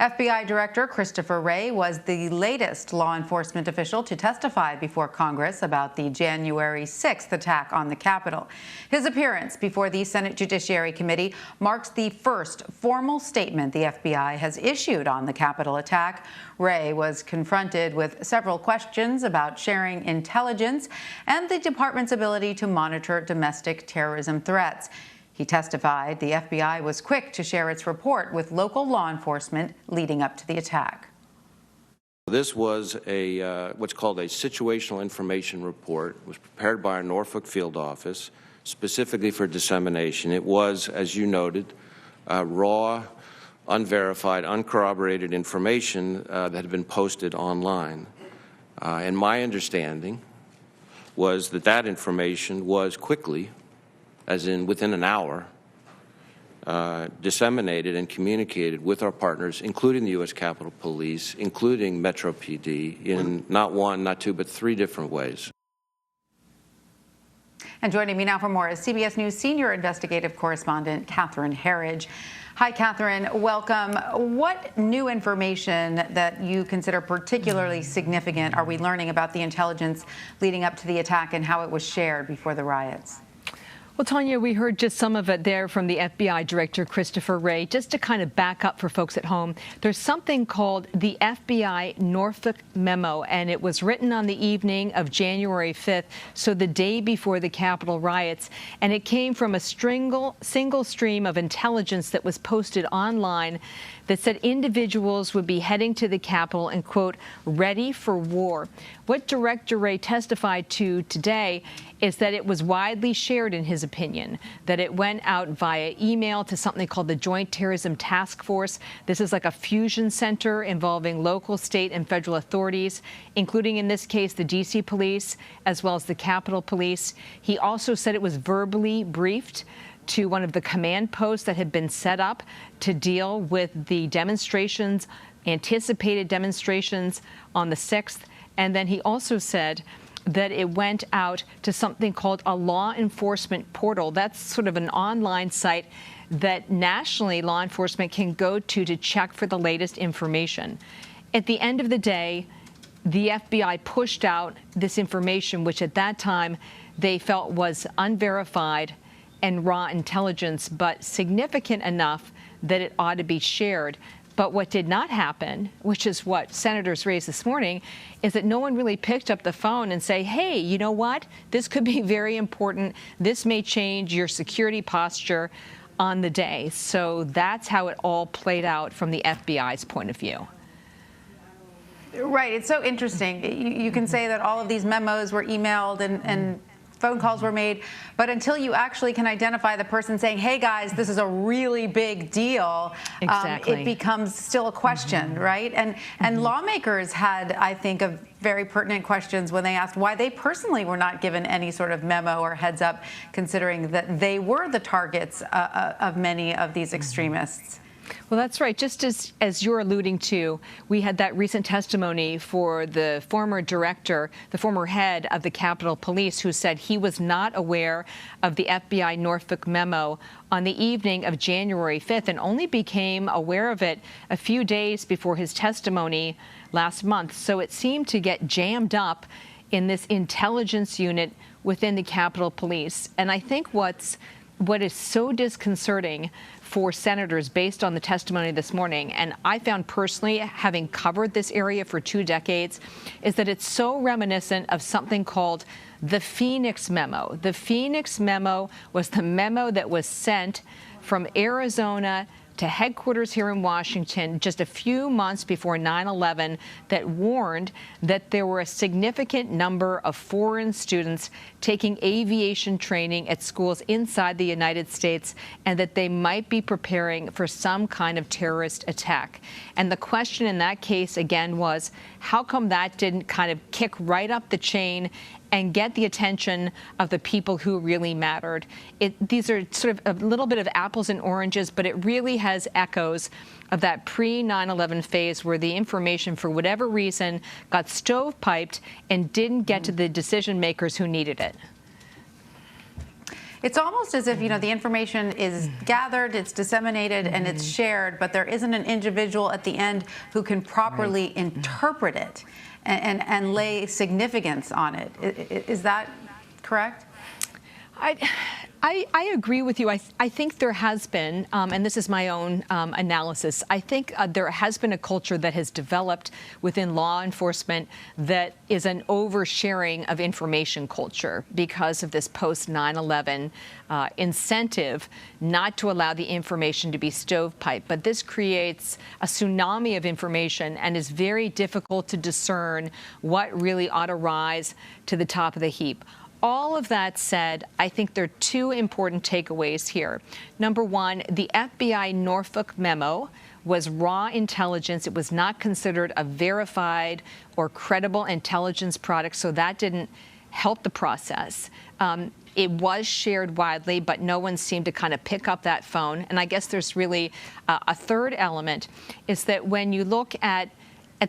FBI Director Christopher Wray was the latest law enforcement official to testify before Congress about the January 6th attack on the Capitol. His appearance before the Senate Judiciary Committee marks the first formal statement the FBI has issued on the Capitol attack. Wray was confronted with several questions about sharing intelligence and the department's ability to monitor domestic terrorism threats. He testified the FBI was quick to share its report with local law enforcement leading up to the attack. This was what's called a situational information report. It was prepared by our Norfolk field office specifically for dissemination. It was, as you noted, raw, unverified, uncorroborated information that had been posted online. And my understanding was that that information was quickly, as in within an hour, disseminated and communicated with our partners, including the U.S. Capitol Police, including Metro PD, in not one, not two, but three different ways. And joining me now for more is CBS News senior investigative correspondent Catherine Herridge. Hi, Catherine. Welcome. What new information that you consider particularly significant are we learning about the intelligence leading up to the attack and how it was shared before the riots? Well, Tanya, we heard just some of it there from the FBI Director Christopher Wray. Just to kind of back up for folks at home, there's something called the Fbi Norfolk Memo, and it was written on the evening of January 5th, so the day before the Capitol riots, and it came from a single stream of intelligence that was posted online that said individuals would be heading to the Capitol and, quote, ready for war. What Director Wray testified to today is that it was widely shared, in his opinion, that it went out via email to something called the Joint Terrorism Task Force. This is like a fusion center involving local, state, and federal authorities, including, in this case, the D.C. police, as well as the Capitol Police. He also said it was verbally briefed to one of the command posts that had been set up to deal with the demonstrations, anticipated demonstrations on the 6th. And then he also said that it went out to something called a law enforcement portal. That's sort of an online site that nationally law enforcement can go to check for the latest information. At the end of the day, the FBI pushed out this information, which at that time they felt was unverified and raw intelligence, but significant enough that it ought to be shared. But what did not happen, which is what senators raised this morning, is that no one really picked up the phone and say, hey, you know what? This could be very important. This may change your security posture on the day. So that's how it all played out from the FBI's point of view. Right. It's so interesting. You can say that all of these memos were emailed and phone calls were made, but until you actually can identify the person saying, hey, guys, this is a really big deal, exactly. It becomes still a question, right? And lawmakers had, I think, a very pertinent questions when they asked why they personally were not given any sort of memo or heads up, considering that they were the targets of many of these extremists. Well, that's right. Just as you're alluding to, we had that recent testimony for the former director, the former head of the Capitol Police, who said he was not aware of the FBI Norfolk Memo on the evening of January 5th and only became aware of it a few days before his testimony last month. So it seemed to get jammed up in this intelligence unit within the Capitol Police. And I think what is so disconcerting for senators based on the testimony this morning, and I found personally, having covered this area for 2 decades, is that it's so reminiscent of something called the Phoenix Memo. The Phoenix Memo was the memo that was sent from Arizona to headquarters here in Washington just a few months before 9/11 that warned that there were a significant number of foreign students taking aviation training at schools inside the United States and that they might be preparing for some kind of terrorist attack. And the question in that case, again, was how come that didn't kind of kick right up the chain and get the attention of the people who really mattered? These are sort of a little bit of apples and oranges, but it really has echoes of that pre-9/11 phase where the information, for whatever reason, got stovepiped and didn't get to the decision makers who needed it. It's almost as if, the information is gathered, it's disseminated, and it's shared, but there isn't an individual at the end who can properly interpret it and lay significance on it. Is that correct? I agree with you. I think there has been, and this is my own analysis, I think there has been a culture that has developed within law enforcement that is an oversharing of information culture because of this post-9/11 incentive not to allow the information to be stovepipe. But this creates a tsunami of information and is very difficult to discern what really ought to rise to the top of the heap. All of that said, I think there are two important takeaways here. Number one, the FBI Norfolk Memo was raw intelligence. It was not considered a verified or credible intelligence product, so that didn't help the process. It was shared widely, but no one seemed to kind of pick up that phone. And I guess there's really a third element, is that when you look at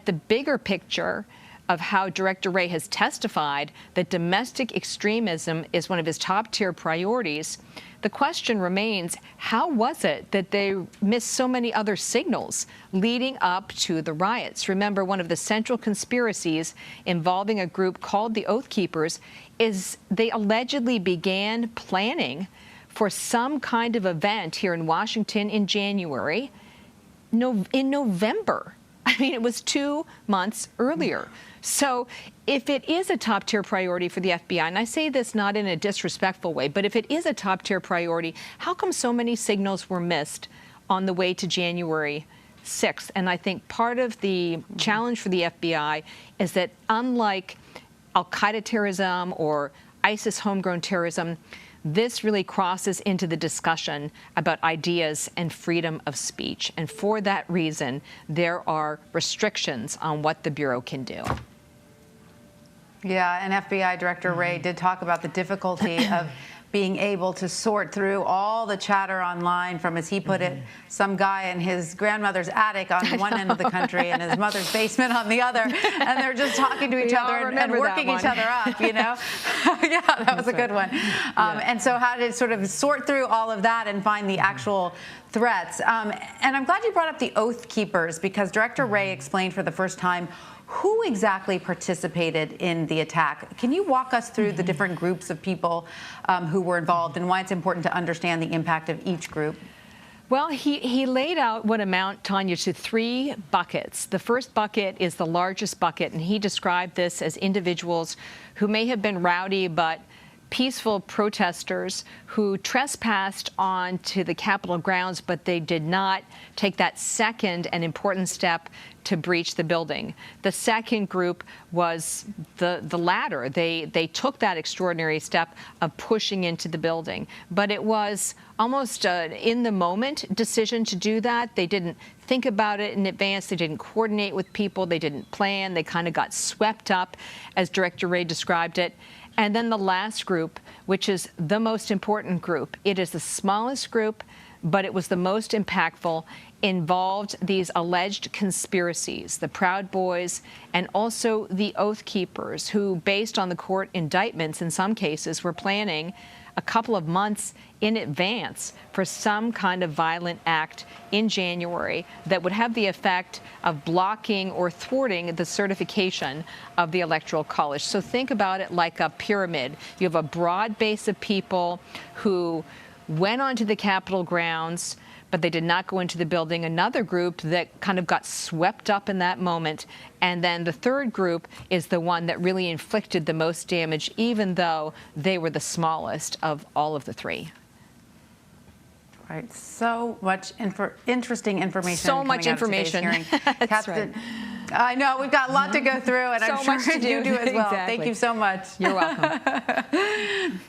the bigger picture of how Director Wray has testified that domestic extremism is one of his top-tier priorities, the question remains, how was it that they missed so many other signals leading up to the riots? Remember, one of the central conspiracies involving a group called the Oath Keepers is they allegedly began planning for some kind of event here in Washington in January, in November. I mean, it was 2 months earlier. So if it is a top-tier priority for the FBI, and I say this not in a disrespectful way, but if it is a top-tier priority, how come so many signals were missed on the way to January 6th? And I think part of the challenge for the FBI is that unlike al-Qaeda terrorism or ISIS homegrown terrorism, this really crosses into the discussion about ideas and freedom of speech. And for that reason, there are restrictions on what the Bureau can do. Yeah, and FBI Director Wray did talk about the difficulty of being able to sort through all the chatter online from, as he put it, some guy in his grandmother's attic on one end of the country and his mother's basement on the other, and they're just talking to each other and working each other up, Yeah, that was a good one. And so how to sort of sort through all of that and find the actual threats. And I'm glad you brought up the Oath Keepers, because Director Wray explained for the first time who exactly participated in the attack. Can you walk us through the different groups of people who were involved and why it's important to understand the impact of each group? Well, he laid out what amount, Tanya, to 3 buckets. The first bucket is the largest bucket, and he described this as individuals who may have been rowdy but peaceful protesters who trespassed onto the Capitol grounds, but they did not take that second and important step to breach the building. The second group was the latter. They took that extraordinary step of pushing into the building, but it was almost an in-the-moment decision to do that. They didn't think about it in advance. They didn't coordinate with people. They didn't plan. They kind of got swept up, as Director Wray described it. And then the last group, which is the most important group. It is the smallest group, but it was the most impactful, involved these alleged conspiracies, the Proud Boys and also the Oath Keepers, who, based on the court indictments in some cases, were planning a couple of months in advance for some kind of violent act in January that would have the effect of blocking or thwarting the certification of the Electoral College. So think about it like a pyramid. You have a broad base of people who went onto the Capitol grounds, but they did not go into the building. Another group that kind of got swept up in that moment. And then the third group is the one that really inflicted the most damage, even though they were the smallest of all of the 3. Right. So much interesting information. So much information. That's Captain, right. I know. We've got a lot to go through, and so I'm sure much to you do as well. Exactly. Thank you so much. You're welcome.